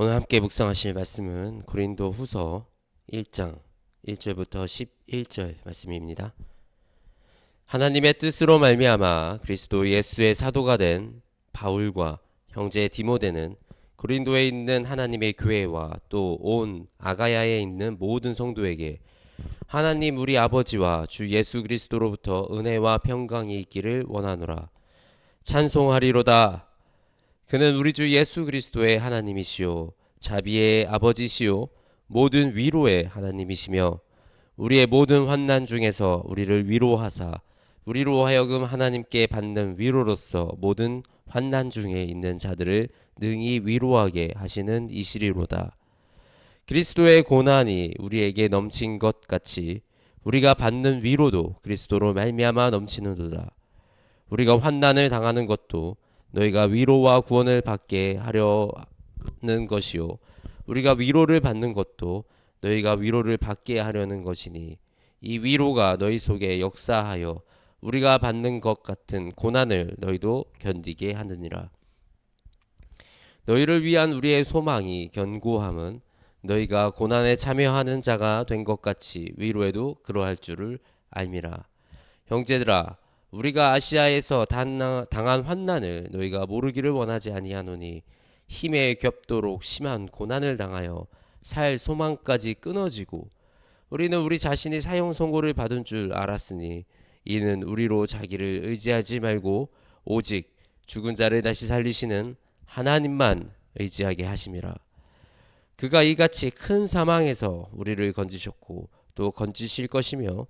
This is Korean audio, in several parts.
오늘 함께 묵상하실 말씀은 고린도 후서 1장 1절부터 11절 말씀입니다. 하나님의 뜻으로 말미암아 그리스도 예수의 사도가 된 바울과 형제 디모데는 고린도에 있는 하나님의 교회와 또 온 아가야에 있는 모든 성도에게 하나님 우리 아버지와 주 예수 그리스도로부터 은혜와 평강이 있기를 원하노라. 찬송하리로다. 그는 우리 주 예수 그리스도의 하나님이시요 자비의 아버지시요 모든 위로의 하나님이시며 우리의 모든 환난 중에서 우리를 위로하사 우리로 하여금 하나님께 받는 위로로서 모든 환난 중에 있는 자들을 능히 위로하게 하시는 이시리로다. 그리스도의 고난이 우리에게 넘친 것 같이 우리가 받는 위로도 그리스도로 말미암아 넘치는도다. 우리가 환난을 당하는 것도 너희가 위로와 구원을 받게 하려는 것이요 우리가 위로를 받는 것도 너희가 위로를 받게 하려는 것이니 이 위로가 너희 속에 역사하여 우리가 받는 것 같은 고난을 너희도 견디게 하느니라. 너희를 위한 우리의 소망이 견고함은 너희가 고난에 참여하는 자가 된 것 같이 위로에도 그러할 줄을 알미라. 형제들아, 우리가 아시아에서 당한 환난을 너희가 모르기를 원하지 아니하노니 힘에 겹도록 심한 고난을 당하여 살 소망까지 끊어지고 우리는 우리 자신이 사형 선고를 받은 줄 알았으니 이는 우리로 자기를 의지하지 말고 오직 죽은 자를 다시 살리시는 하나님만 의지하게 하심이라. 그가 이같이 큰 사망에서 우리를 건지셨고 또 건지실 것이며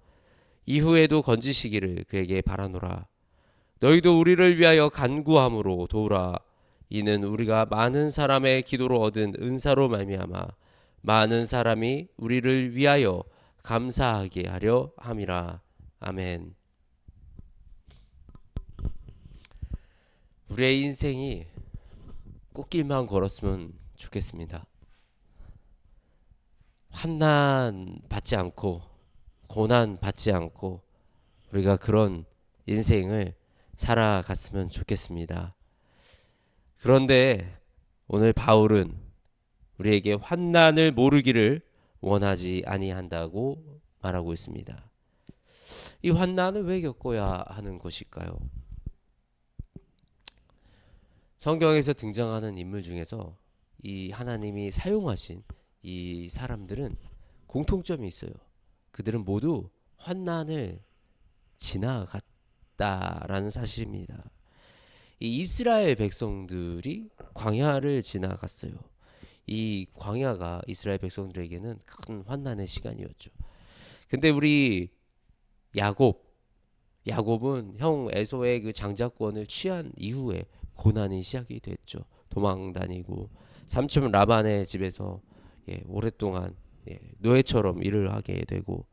이후에도 건지시기를 그에게 바라노라. 너희도 우리를 위하여 간구함으로 도우라. 이는 우리가 많은 사람의 기도로 얻은 은사로 말미암아 많은 사람이 우리를 위하여 감사하게 하려 함이라. 아멘. 우리의 인생이 꽃길만 걸었으면 좋겠습니다. 환난 받지 않고 고난 받지 않고 우리가 그런 인생을 살아갔으면 좋겠습니다. 그런데 오늘 바울은 우리에게 환난을 모르기를 원하지 아니한다고 말하고 있습니다. 이 환난을 왜 겪어야 하는 것일까요? 성경에서 등장하는 인물 중에서 이 하나님이 사용하신 이 사람들은 공통점이 있어요. 그들은 모두 환난을 지나갔다라는 사실입니다. 이 이스라엘 백성들이 광야를 지나갔어요. 이 광야가 이스라엘 백성들에게는 큰 환난의 시간이었죠. 근데 우리 야곱은 형 에서의 그 장자권을 취한 이후에 고난이 시작이 됐죠. 도망 다니고 삼촌 라반의 집에서 오랫동안 노예처럼 일을 하게 되고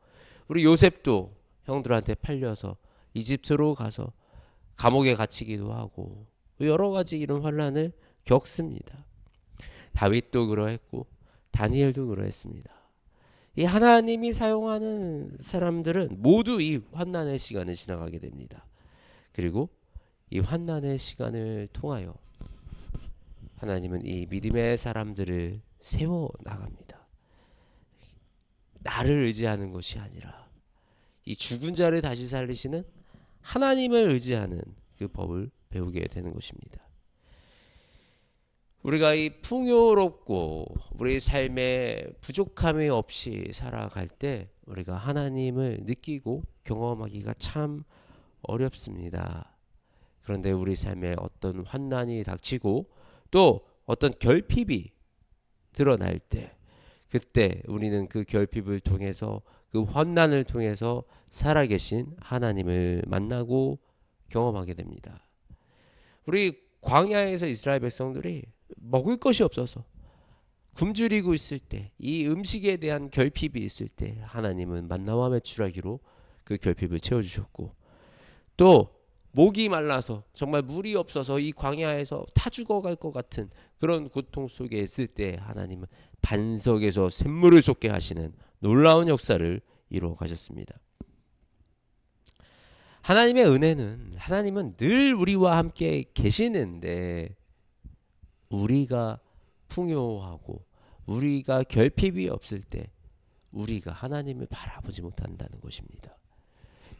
우리 요셉도 형들한테 팔려서 이집트로 가서 감옥에 갇히기도 하고 여러 가지 이런 환난을 겪습니다. 다윗도 그러했고 다니엘도 그러했습니다. 이 하나님이 사용하는 사람들은 모두 이 환난의 시간을 지나가게 됩니다. 그리고 이 환난의 시간을 통하여 하나님은 이 믿음의 사람들을 세워 나갑니다. 나를 의지하는 것이 아니라 이 죽은 자를 다시 살리시는 하나님을 의지하는 그 법을 배우게 되는 것입니다. 우리가 이 풍요롭고 우리 삶에 부족함이 없이 살아갈 때 우리가 하나님을 느끼고 경험하기가 참 어렵습니다. 그런데 우리 삶에 어떤 환난이 닥치고 또 어떤 결핍이 드러날 때 그때 우리는 그 결핍을 통해서 그 환난을 통해서 살아계신 하나님을 만나고 경험하게 됩니다. 우리 광야에서 이스라엘 백성들이 먹을 것이 없어서 굶주리고 있을 때 이 음식에 대한 결핍이 있을 때 하나님은 만나와 메추라기로 그 결핍을 채워주셨고 또 목이 말라서 정말 물이 없어서 이 광야에서 타 죽어갈 것 같은 그런 고통 속에 있을 때 하나님은 반석에서 샘물을 솟게 하시는 놀라운 역사를 이루어 가셨습니다. 하나님의 은혜는 하나님은 늘 우리와 함께 계시는데 우리가 풍요하고 우리가 결핍이 없을 때 우리가 하나님을 바라보지 못한다는 것입니다.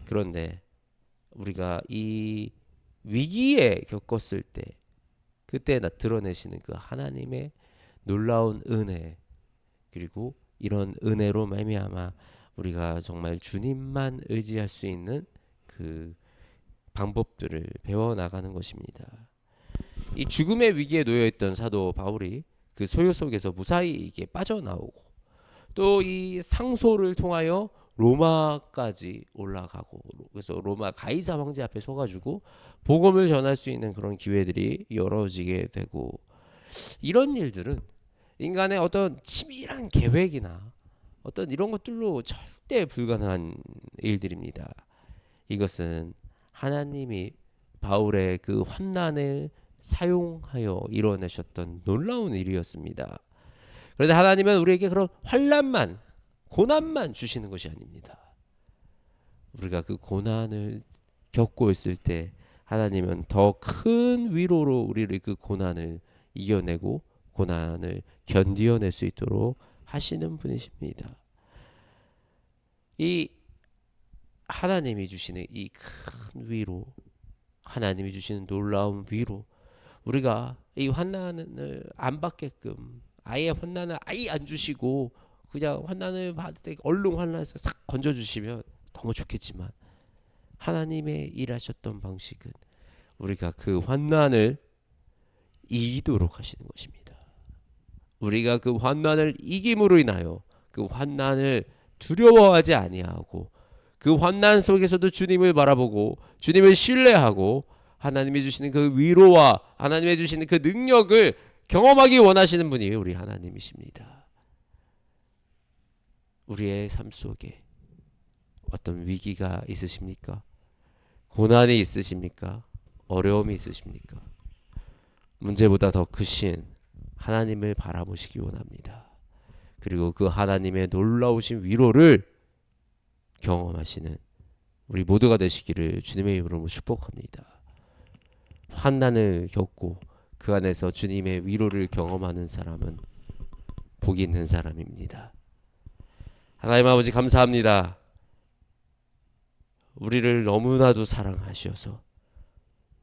그런데 우리가 이 위기에 겪었을 때 그때 드러내시는 그 하나님의 놀라운 은혜, 그리고 이런 은혜로 말미암아 우리가 정말 주님만 의지할 수 있는 그 방법들을 배워나가는 것입니다. 이 죽음의 위기에 놓여있던 사도 바울이 그 소요 속에서 무사히 이게 빠져나오고 또 이 상소를 통하여 로마까지 올라가고, 그래서 로마 가이사 황제 앞에 서가지고 복음을 전할 수 있는 그런 기회들이 열어지게 되고, 이런 일들은 인간의 어떤 치밀한 계획이나 어떤 이런 것들로 절대 불가능한 일들입니다. 이것은 하나님이 바울의 그 환난을 사용하여 이뤄내셨던 놀라운 일이었습니다. 그런데 하나님은 우리에게 그런 환난만, 고난만 주시는 것이 아닙니다. 우리가 그 고난을 겪고 있을 때 하나님은 더 큰 위로로 우리를 그 고난을 이겨내고 고난을 견디어낼 수 있도록 하시는 분이십니다. 이 하나님이 주시는 이 큰 위로, 하나님이 주시는 놀라운 위로, 우리가 이 환난을 안 받게끔, 아예 환난을 아예 안 주시고 그냥 환난을 받을 때 얼른 환난에서 싹 건져주시면 너무 좋겠지만, 하나님의 일하셨던 방식은 우리가 그 환난을 이기도록 하시는 것입니다. 우리가 그 환난을 이김으로 인하여 그 환난을 두려워하지 아니하고 그 환난 속에서도 주님을 바라보고 주님을 신뢰하고 하나님이 주시는 그 위로와 하나님이 주시는 그 능력을 경험하기 원하시는 분이 우리 하나님이십니다. 우리의 삶 속에 어떤 위기가 있으십니까? 고난이 있으십니까? 어려움이 있으십니까? 문제보다 더 크신 하나님을 바라보시기 원합니다. 그리고 그 하나님의 놀라우신 위로를 경험하시는 우리 모두가 되시기를 주님의 이름으로 축복합니다. 환난을 겪고 그 안에서 주님의 위로를 경험하는 사람은 복이 있는 사람입니다. 하나님 아버지 감사합니다. 우리를 너무나도 사랑하셔서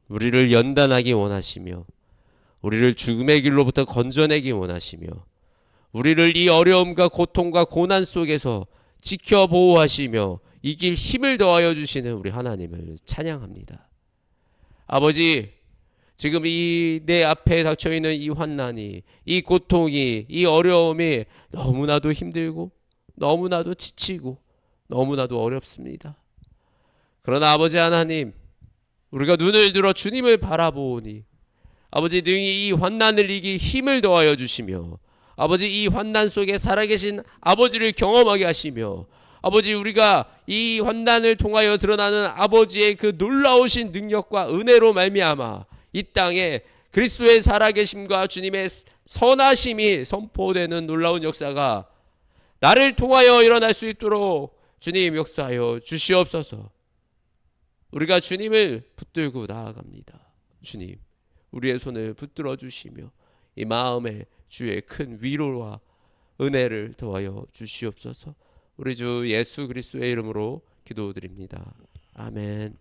우리를 연단하기 원하시며 우리를 죽음의 길로부터 건져내기 원하시며 우리를 이 어려움과 고통과 고난 속에서 지켜 보호하시며 이길 힘을 더하여 주시는 우리 하나님을 찬양합니다. 아버지, 지금 이 내 앞에 닥쳐있는 이 환난이, 이 고통이, 이 어려움이 너무나도 힘들고 너무나도 지치고 너무나도 어렵습니다. 그러나 아버지 하나님, 우리가 눈을 들어 주님을 바라보니 아버지 능히 이 환난을 이기 힘을 더하여 주시며 아버지 이 환난 속에 살아계신 아버지를 경험하게 하시며 아버지 우리가 이 환난을 통하여 드러나는 아버지의 그 놀라우신 능력과 은혜로 말미암아 이 땅에 그리스도의 살아계심과 주님의 선하심이 선포되는 놀라운 역사가 나를 통하여 일어날 수 있도록 주님 역사하여 주시옵소서. 우리가 주님을 붙들고 나아갑니다. 주님, 우리의 손을 붙들어 주시며 이 마음에 주의 큰 위로와 은혜를 더하여 주시옵소서. 우리 주 예수 그리스도의 이름으로 기도드립니다. 아멘.